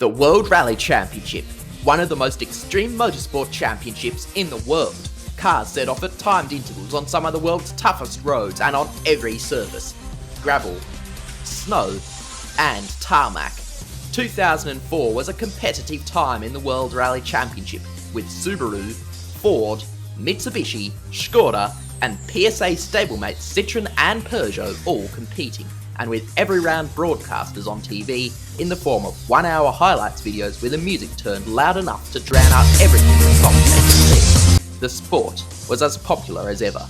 The World Rally Championship, one of the most extreme motorsport championships in the world. Cars set off at timed intervals on some of the world's toughest roads and on every surface. Gravel, snow, and tarmac. 2004 was a competitive time in the World Rally Championship, with Subaru, Ford, Mitsubishi, Skoda, and PSA stablemates Citroën and Peugeot all competing, and with every round broadcasters on TV in the form of 1-hour highlights videos with the music turned loud enough to drown out everything the commentators said. The sport was as popular as ever.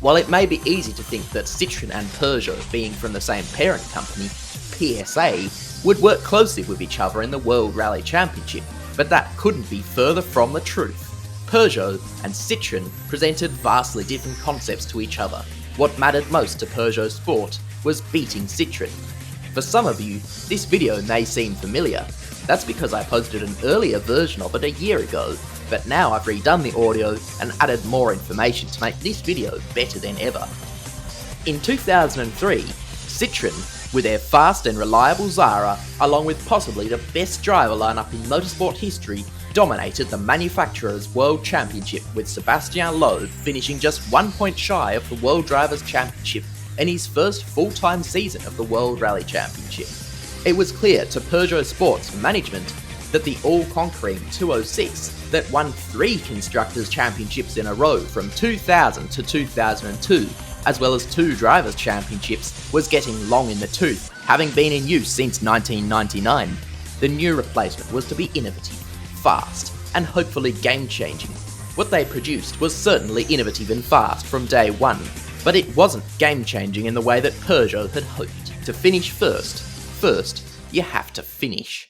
While it may be easy to think that Citroën and Peugeot, being from the same parent company, PSA, would work closely with each other in the World Rally Championship, but that couldn't be further from the truth. Peugeot and Citroën presented vastly different concepts to each other. What mattered most to Peugeot Sport was beating Citroën. For some of you, this video may seem familiar. That's because I posted an earlier version of it a year ago, but now I've redone the audio and added more information to make this video better than ever. In 2003, Citroën, with their fast and reliable Zara, along with possibly the best driver lineup in motorsport history, dominated the manufacturer's World Championship, with Sébastien Loeb finishing just 1 point shy of the World Drivers' Championship in his first full-time season of the World Rally Championship. It was clear to Peugeot Sport's management that the all-conquering 206 that won 3 Constructors' Championships in a row from 2000 to 2002, as well as 2 Drivers' Championships, was getting long in the tooth, having been in use since 1999. The new replacement was to be innovative, fast, and hopefully game-changing. What they produced was certainly innovative and fast from day one, but it wasn't game-changing in the way that Peugeot had hoped. To finish first, you have to finish.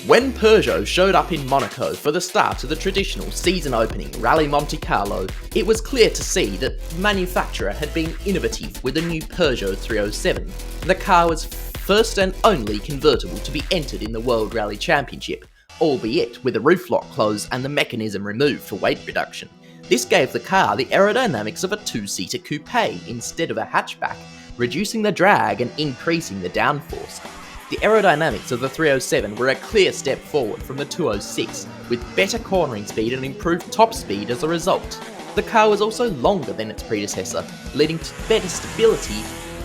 When Peugeot showed up in Monaco for the start of the traditional season-opening Rally Monte Carlo, it was clear to see that the manufacturer had been innovative with the new Peugeot 307. The car was first and only convertible to be entered in the World Rally Championship, albeit with the roof lock closed and the mechanism removed for weight reduction. This gave the car the aerodynamics of a 2-seater coupe instead of a hatchback, reducing the drag and increasing the downforce. The aerodynamics of the 307 were a clear step forward from the 206, with better cornering speed and improved top speed as a result. The car was also longer than its predecessor, leading to better stability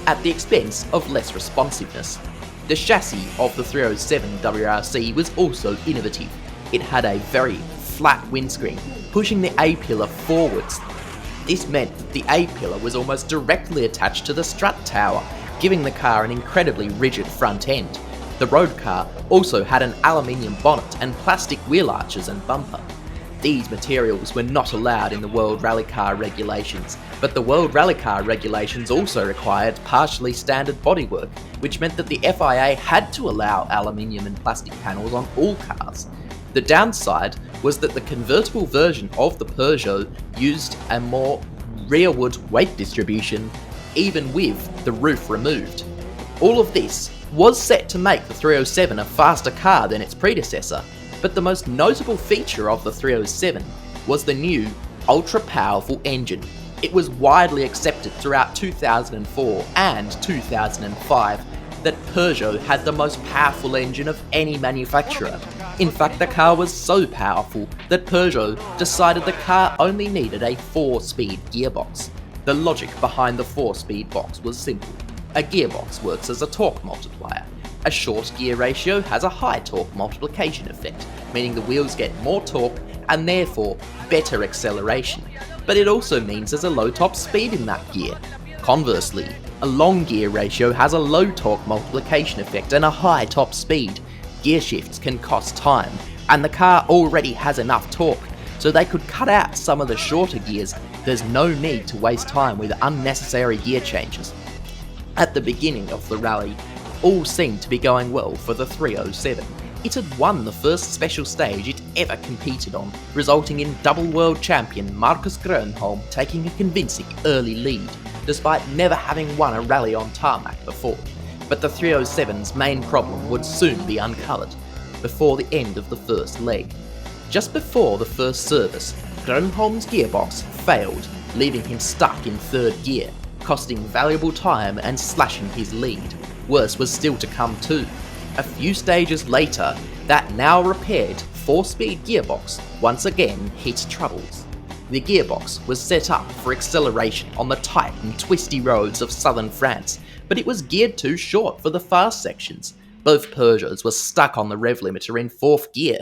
at the expense of less responsiveness. The chassis of the 307 WRC was also innovative. It had a very flat windscreen, pushing the A-pillar forwards. This meant that the A-pillar was almost directly attached to the strut tower, giving the car an incredibly rigid front end. The road car also had an aluminium bonnet and plastic wheel arches and bumper. These materials were not allowed in the World Rally Car regulations, but the World Rally Car regulations also required partially standard bodywork, which meant that the FIA had to allow aluminium and plastic panels on all cars. The downside was that the convertible version of the Peugeot used a more rearward weight distribution, even with the roof removed. All of this was set to make the 307 a faster car than its predecessor, but the most notable feature of the 307 was the new, ultra-powerful engine. It was widely accepted throughout 2004 and 2005 that Peugeot had the most powerful engine of any manufacturer. In fact, the car was so powerful that Peugeot decided the car only needed a 4-speed gearbox. The logic behind the 4-speed box was simple. A gearbox works as a torque multiplier. A short gear ratio has a high torque multiplication effect, meaning the wheels get more torque and therefore better acceleration. but it also means there's a low top speed in that gear. Conversely, a long gear ratio has a low torque multiplication effect and a high top speed. Gear shifts can cost time, and the car already has enough torque, so they could cut out some of the shorter gears. There's no need to waste time with unnecessary gear changes. At the beginning of the rally, all seemed to be going well for the 307. It had won the first special stage it ever competed on, resulting in double world champion Markus Grönholm taking a convincing early lead, despite never having won a rally on tarmac before. But the 307's main problem would soon be uncovered, before the end of the first leg. Just before the first service, Grönholm's gearbox failed, leaving him stuck in third gear, costing valuable time and slashing his lead. Worse was still to come too. A few stages later, that now repaired 4-speed gearbox once again hit troubles. The gearbox was set up for acceleration on the tight and twisty roads of southern France, but it was geared too short for the fast sections. Both Peugeots were stuck on the rev limiter in 4th gear.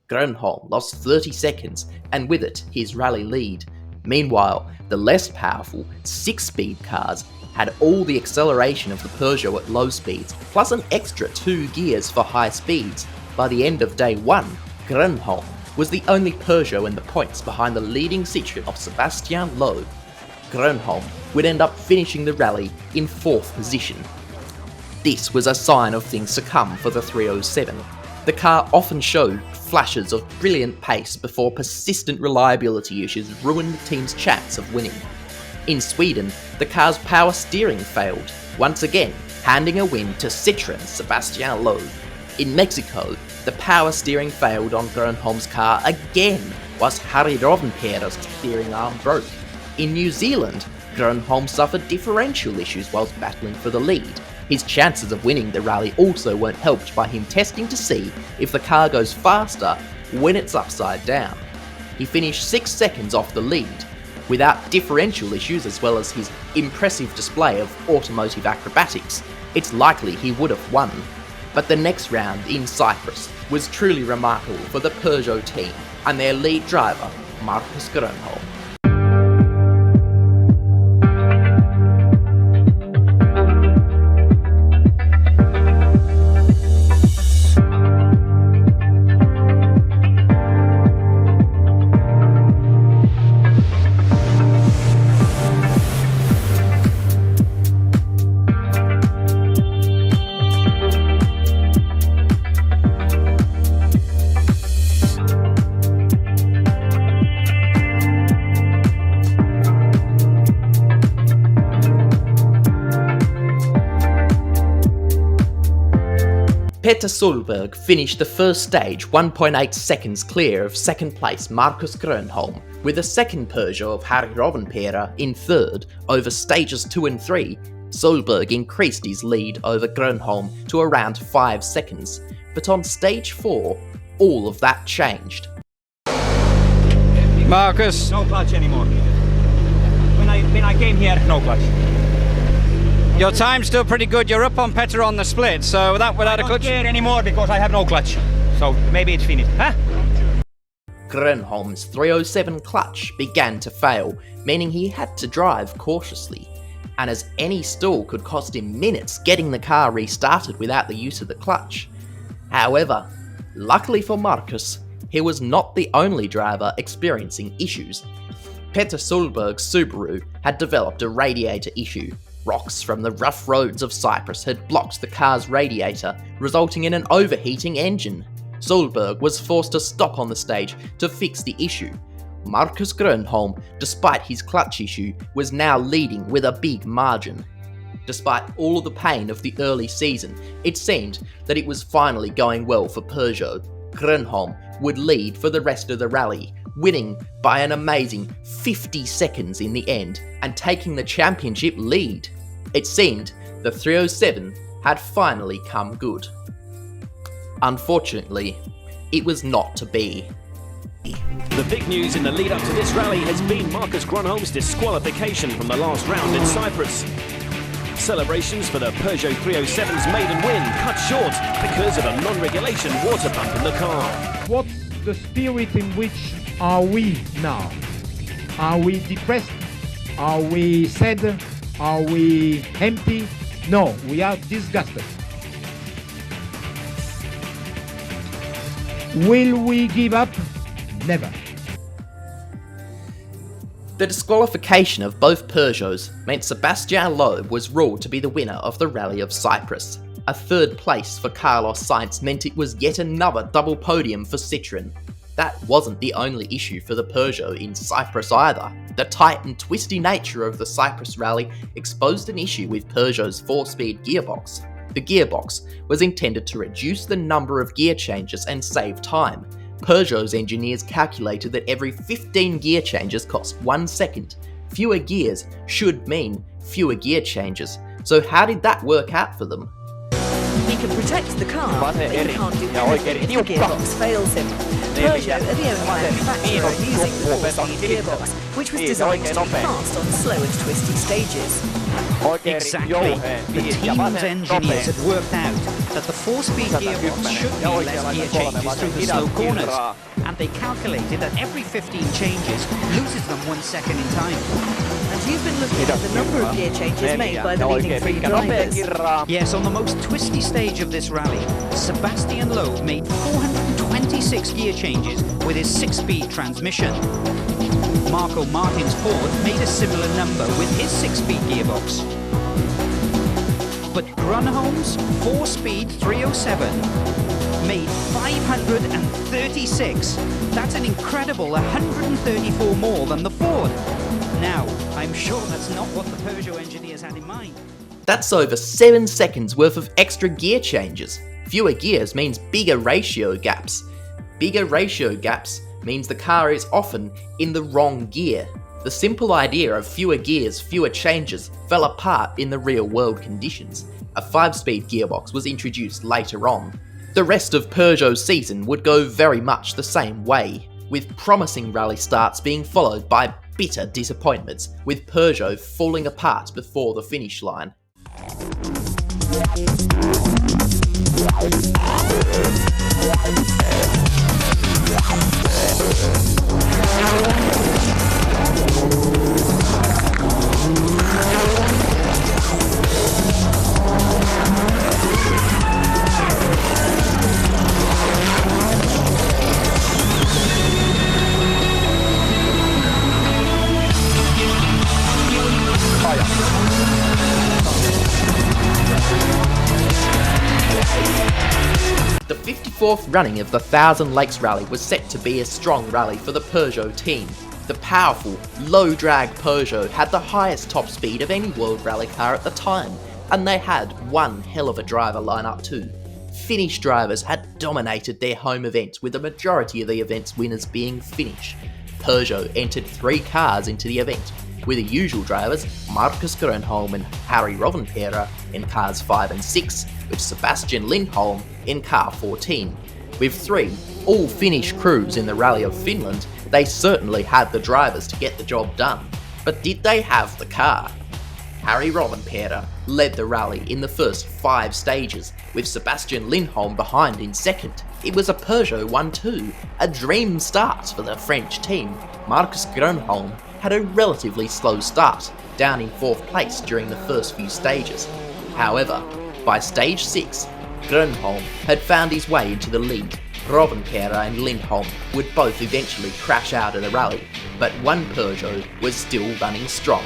Grönholm lost 30 seconds, and with it his rally lead. Meanwhile, the less powerful 6-speed cars had all the acceleration of the Peugeot at low speeds, plus an extra 2 gears for high speeds. By the end of day 1, Grönholm was the only Peugeot in the points behind the leading Citroën of Sébastien Loeb. Grönholm would end up finishing the rally in 4th position. This was a sign of things to come for the 307. The car often showed flashes of brilliant pace before persistent reliability issues ruined the team's chance of winning. In Sweden, the car's power steering failed, once again handing a win to Citroën's Sébastien Loeb. In Mexico, the power steering failed on Grönholm's car again, whilst Harry Rovanpera's steering arm broke. In New Zealand, Grönholm suffered differential issues whilst battling for the lead. His chances of winning the rally also weren't helped by him testing to see if the car goes faster when it's upside down. He finished 6 seconds off the lead. Without differential issues as well as his impressive display of automotive acrobatics, it's likely he would have won. But the next round in Cyprus was truly remarkable for the Peugeot team and their lead driver, Markus Grönholm. Peter Solberg finished the first stage 1.8 seconds clear of second place Markus Grönholm, with a second Peugeot of Harry Rovanpera in third. Over stages 2 and 3, Solberg increased his lead over Grönholm to around 5 seconds, but on stage 4, all of that changed. Markus. No clutch anymore. When I came here, no clutch. Your time's still pretty good. You're up on Petter on the split, so without a clutch. I don't care anymore because I have no clutch. So maybe it's finished. Huh? Grönholm's 307 clutch began to fail, meaning he had to drive cautiously. And as any stall could cost him minutes getting the car restarted without the use of the clutch. However, luckily for Markus, he was not the only driver experiencing issues. Peter Solberg's Subaru had developed a radiator issue. Rocks from the rough roads of Cyprus had blocked the car's radiator, resulting in an overheating engine. Solberg was forced to stop on the stage to fix the issue. Markus Grönholm, despite his clutch issue, was now leading with a big margin. Despite all of the pain of the early season, it seemed that it was finally going well for Peugeot. Grönholm would lead for the rest of the rally, winning by an amazing 50 seconds in the end and taking the championship lead. It seemed the 307 had finally come good. Unfortunately, it was not to be. The big news in the lead up to this rally has been Markus Grönholm's disqualification from the last round in Cyprus. Celebrations for the Peugeot 307's maiden win cut short because of a non-regulation water pump in the car. What's the spirit in which are we now? Are we depressed? Are we sad? Are we empty? No, we are disgusted. Will we give up? Never. The disqualification of both Peugeots meant Sébastien Loeb was ruled to be the winner of the Rally of Cyprus. A third place for Carlos Sainz meant it was yet another double podium for Citroën. That wasn't the only issue for the Peugeot in Cyprus either. The tight and twisty nature of the Cyprus Rally exposed an issue with Peugeot's 4-speed gearbox. The gearbox was intended to reduce the number of gear changes and save time. Peugeot's engineers calculated that every 15 gear changes cost 1 second. Fewer gears should mean fewer gear changes. So how did that work out for them? He can protect the car, but he can't do anything if the gearbox fails him. Peugeot are the only manufacturer using the 4-speed gearbox, which was designed to be fast on slow and twisty stages. Exactly. The team's engineers had worked out that the 4-speed gearbox should be less gear changes through the slow corners, and they calculated that every 15 changes loses them 1 second in time. And you've been looking at the number of gear changes made by the leading 3 drivers. Yes, on the most twisty stage of this rally, Sébastien Loeb made 426 gear changes with his 6-speed transmission. Marco Martin's Ford made a similar number with his 6-speed gearbox. But Grönholm's 4-speed 307 made 536. That's an incredible 134 more than the Ford. Now, I'm sure that's not what the Peugeot engineers had in mind. That's over 7 seconds worth of extra gear changes. Fewer gears means bigger ratio gaps. Bigger ratio gaps means the car is often in the wrong gear. The simple idea of fewer gears, fewer changes fell apart in the real-world conditions. A 5-speed gearbox was introduced later on. The rest of Peugeot's season would go very much the same way, with promising rally starts being followed by bitter disappointments, with Peugeot falling apart before the finish line. The 54th running of the Thousand Lakes Rally was set to be a strong rally for the Peugeot team. The powerful, low-drag Peugeot had the highest top speed of any World Rally car at the time, and they had one hell of a driver lineup too. Finnish drivers had dominated their home events, with the majority of the event's winners being Finnish. Peugeot entered 3 cars into the event, with the usual drivers Markus Grönholm and Harry Rovanperä in cars 5 and 6, with Sebastian Lindholm in car 14. With 3 all-Finnish crews in the Rally of Finland, they certainly had the drivers to get the job done. But did they have the car? Harry Rovanperä led the rally in the first 5 stages, with Sebastian Lindholm behind in second. It was a Peugeot 1-2, a dream start for the French team. Markus Grönholm had a relatively slow start, down in 4th place during the first few stages. However, by stage 6, Grönholm had found his way into the lead. Rovanperä and Lindholm would both eventually crash out of the rally, but one Peugeot was still running strong.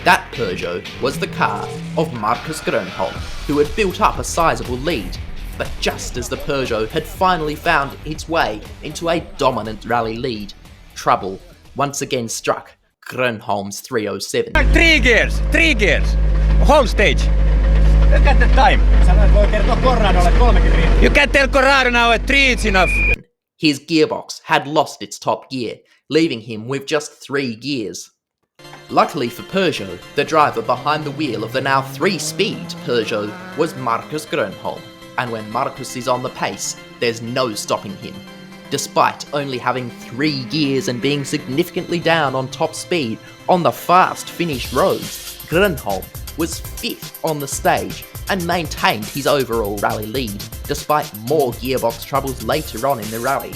That Peugeot was the car of Markus Grönholm, who had built up a sizable lead. But just as the Peugeot had finally found its way into a dominant rally lead, trouble once again struck Grönholm's 307. 3 gears! 3 gears! Home stage! Look at the time! You can tell Corrado now at 3 it's enough! His gearbox had lost its top gear, leaving him with just 3 gears. Luckily for Peugeot, the driver behind the wheel of the now 3-speed Peugeot was Markus Grönholm, and when Markus is on the pace, there's no stopping him. Despite only having 3 gears and being significantly down on top speed on the fast Finnish roads, Grönholm was 5th on the stage and maintained his overall rally lead, despite more gearbox troubles later on in the rally.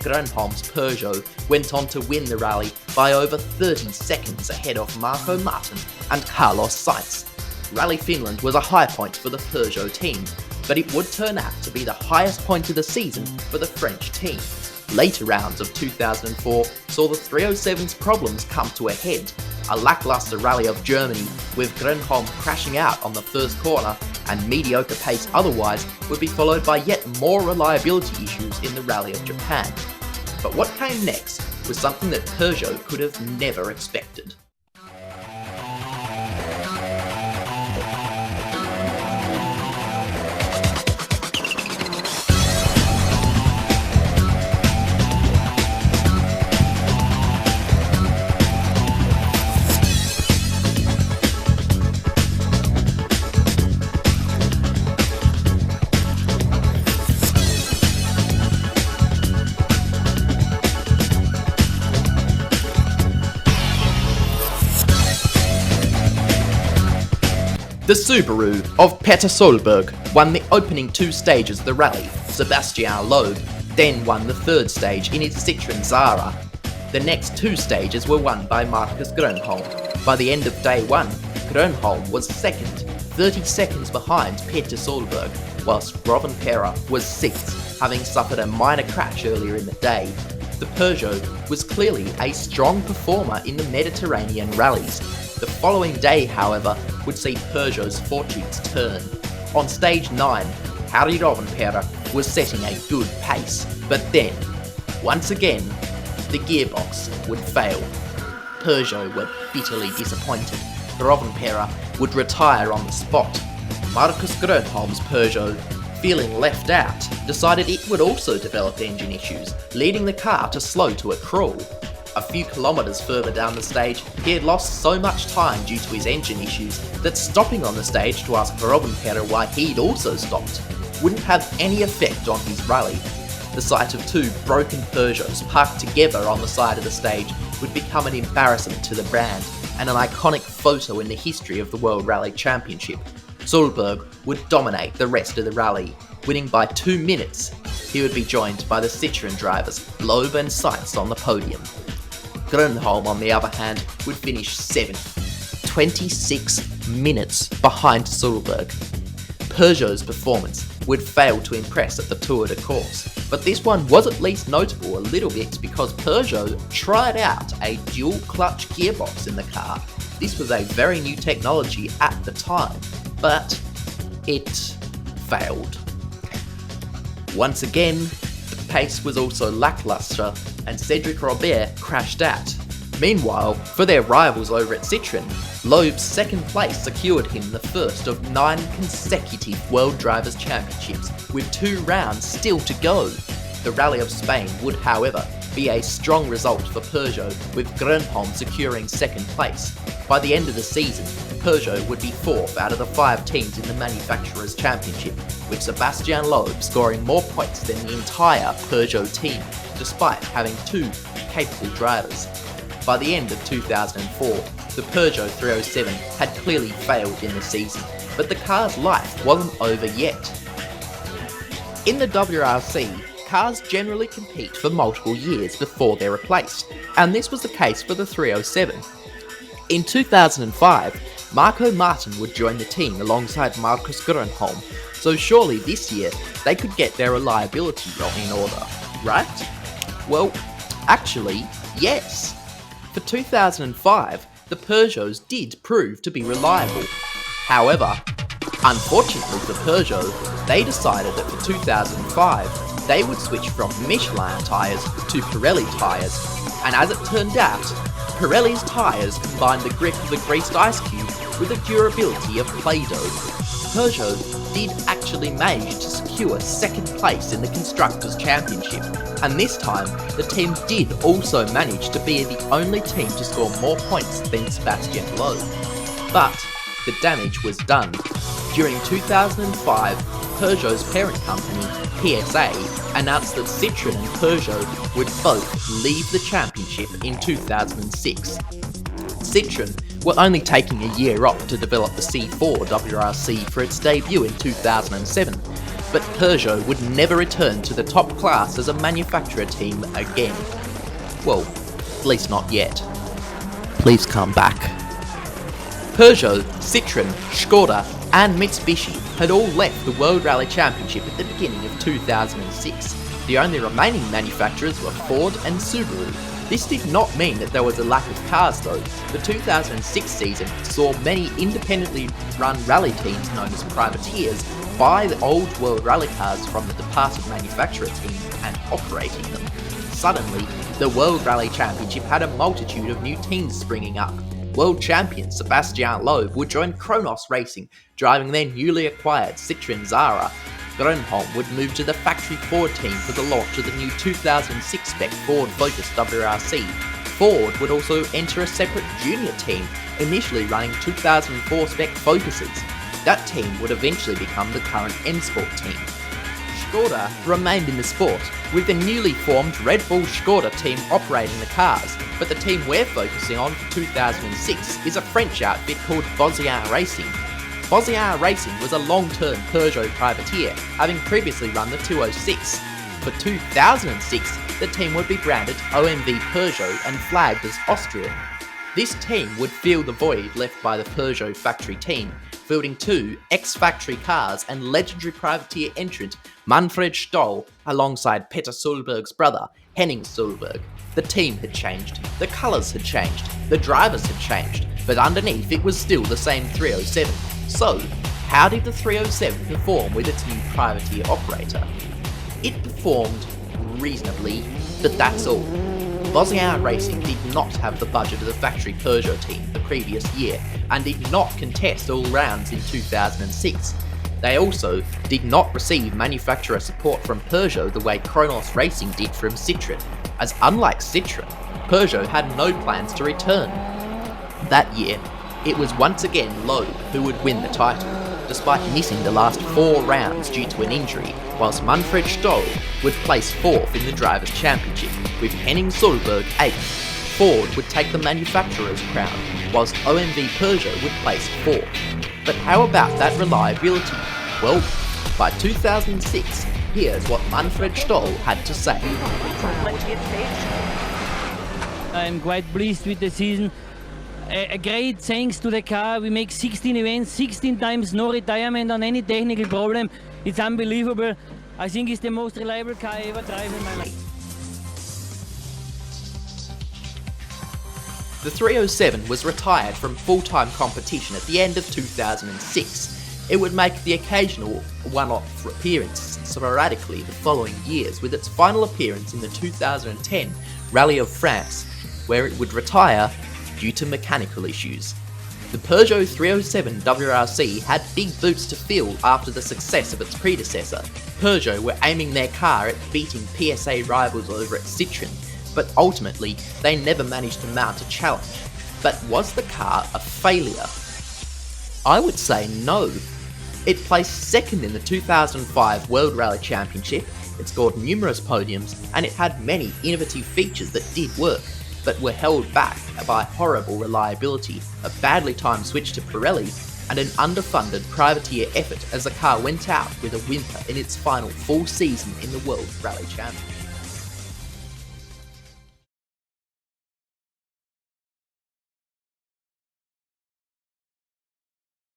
Grönholm's Peugeot went on to win the rally by over 30 seconds ahead of Marco Martin and Carlos Sainz. Rally Finland was a high point for the Peugeot team, but it would turn out to be the highest point of the season for the French team. Later rounds of 2004 saw the 307's problems come to a head. A lackluster rally of Germany, with Grönholm crashing out on the first corner and mediocre pace otherwise, would be followed by yet more reliability issues in the Rally of Japan. But what came next was something that Peugeot could have never expected. The Subaru of Peter Solberg won the opening 2 stages of the rally. Sebastian Loeb then won the 3rd stage in his Citroën Zara. The next 2 stages were won by Marcus Grönholm. By the end of day 1, Grönholm was 2nd, 30 seconds behind Peter Solberg, whilst Rovanperä was 6th, having suffered a minor crash earlier in the day. The Peugeot was clearly a strong performer in the Mediterranean rallies. The following day, however, would see Peugeot's fortunes turn. On stage 9, Harry Rovanperä was setting a good pace, but then, once again, the gearbox would fail. Peugeot were bitterly disappointed. Rovanperä would retire on the spot. Marcus Grönholm's Peugeot, feeling left out, decided it would also develop engine issues, leading the car to slow to a crawl. A few kilometres further down the stage, he had lost so much time due to his engine issues that stopping on the stage to ask Rovanperä why he'd also stopped wouldn't have any effect on his rally. The sight of 2 broken Peugeots parked together on the side of the stage would become an embarrassment to the brand and an iconic photo in the history of the World Rally Championship. Solberg would dominate the rest of the rally, winning by 2 minutes. He would be joined by the Citroën drivers Loeb and Sainz on the podium. Grönholm, on the other hand, would finish 7th, 26 minutes behind Solberg. Peugeot's performance would fail to impress at the Tour de Corse, but this one was at least notable a little bit because Peugeot tried out a dual clutch gearbox in the car. This was a very new technology at the time, but it failed. Once again, the pace was also lackluster and Cédric Robert crashed out. Meanwhile, for their rivals over at Citroën, Loeb's 2nd place secured him the first of 9 consecutive World Drivers' Championships, with 2 rounds still to go. The Rally of Spain would, however, be a strong result for Peugeot, with Grönholm securing 2nd place. By the end of the season, Peugeot would be 4th out of the 5 teams in the Manufacturers' Championship, with Sebastian Loeb scoring more points than the entire Peugeot team, despite having 2 capable drivers. By the end of 2004, the Peugeot 307 had clearly failed in the season, but the car's life wasn't over yet. In the WRC, cars generally compete for multiple years before they're replaced, and this was the case for the 307. In 2005, Marco Martin would join the team alongside Marcus Grönholm, so surely this year they could get their reliability in order, right? Well, actually, yes. For 2005, the Peugeots did prove to be reliable. However, unfortunately for Peugeot, they decided that for 2005, they would switch from Michelin tyres to Pirelli tyres, and as it turned out, Pirelli's tyres combined the grip of a greased ice cube with the durability of Play-Doh. Peugeot did actually manage to secure 2nd place in the Constructors' Championship, and this time the team did also manage to be the only team to score more points than Sebastian Loeb. But the damage was done. During 2005, Peugeot's parent company, PSA, announced that Citroën and Peugeot would both leave the championship in 2006. Citroën were only taking a year off to develop the C4 WRC for its debut in 2007, but Peugeot would never return to the top class as a manufacturer team again. Well, at least not yet. Please come back. Peugeot, Citroën, Skoda and Mitsubishi had all left the World Rally Championship at the beginning of 2006. The only remaining manufacturers were Ford and Subaru. This did not mean that there was a lack of cars though. The 2006 season saw many independently run rally teams known as privateers buy the old World Rally cars from the departed manufacturer team and operating them. Suddenly, the World Rally Championship had a multitude of new teams springing up. World champion Sebastian Loeb would join Kronos Racing, driving their newly acquired Citroën Zara. Grönholm would move to the factory Ford team for the launch of the new 2006 spec Ford Focus WRC. Ford would also enter a separate junior team, initially running 2004 spec Focuses. That team would eventually become the current M Sport team. Skoda remained in the sport, with the newly formed Red Bull Skoda team operating the cars, but the team we're focusing on for 2006 is a French outfit called Bozien Racing. Bozien Racing was a long-term Peugeot privateer, having previously run the 206. For 2006, the team would be branded OMV Peugeot and flagged as Austrian. This team would fill the void left by the Peugeot factory team, fielding two ex-factory cars and legendary privateer entrant Manfred Stoll alongside Peter Solberg's brother, Henning Solberg. The team had changed, the colours had changed, the drivers had changed, but underneath it was still the same 307. So, how did the 307 perform with its new privateer operator? It performed reasonably, but that's all. Bozien Racing did not have the budget of the factory Peugeot team the previous year, and did not contest all rounds in 2006. They also did not receive manufacturer support from Peugeot the way Kronos Racing did from Citroën, as unlike Citroën, Peugeot had no plans to return. That year, it was once again Loeb who would win the title, despite missing the last 4 rounds due to an injury, whilst Manfred Stoll would place 4th in the Drivers' Championship, with Henning Solberg 8th. Ford would take the manufacturer's crown, whilst OMV Peugeot would place 4th. But how about that reliability? Well, by 2006, here's what Manfred Stoll had to say. I'm quite pleased with the season. A great thanks to the car. We make 16 events, 16 times no retirement on any technical problem. It's unbelievable. I think it's the most reliable car I ever drive in my life. The 307 was retired from full-time competition at the end of 2006. It would make the occasional one-off appearance sporadically the following years, with its final appearance in the 2010 Rally of France, where it would retire due to mechanical issues. The Peugeot 307 WRC had big boots to fill after the success of its predecessor. Peugeot were aiming their car at beating PSA rivals over at Citroën, but ultimately they never managed to mount a challenge. But was the car a failure? I would say no. It placed second in the 2005 World Rally Championship, it scored numerous podiums, and it had many innovative features that did work, but were held back by horrible reliability, a badly timed switch to Pirelli, and an underfunded privateer effort as the car went out with a whimper in its final full season in the World Rally Championship.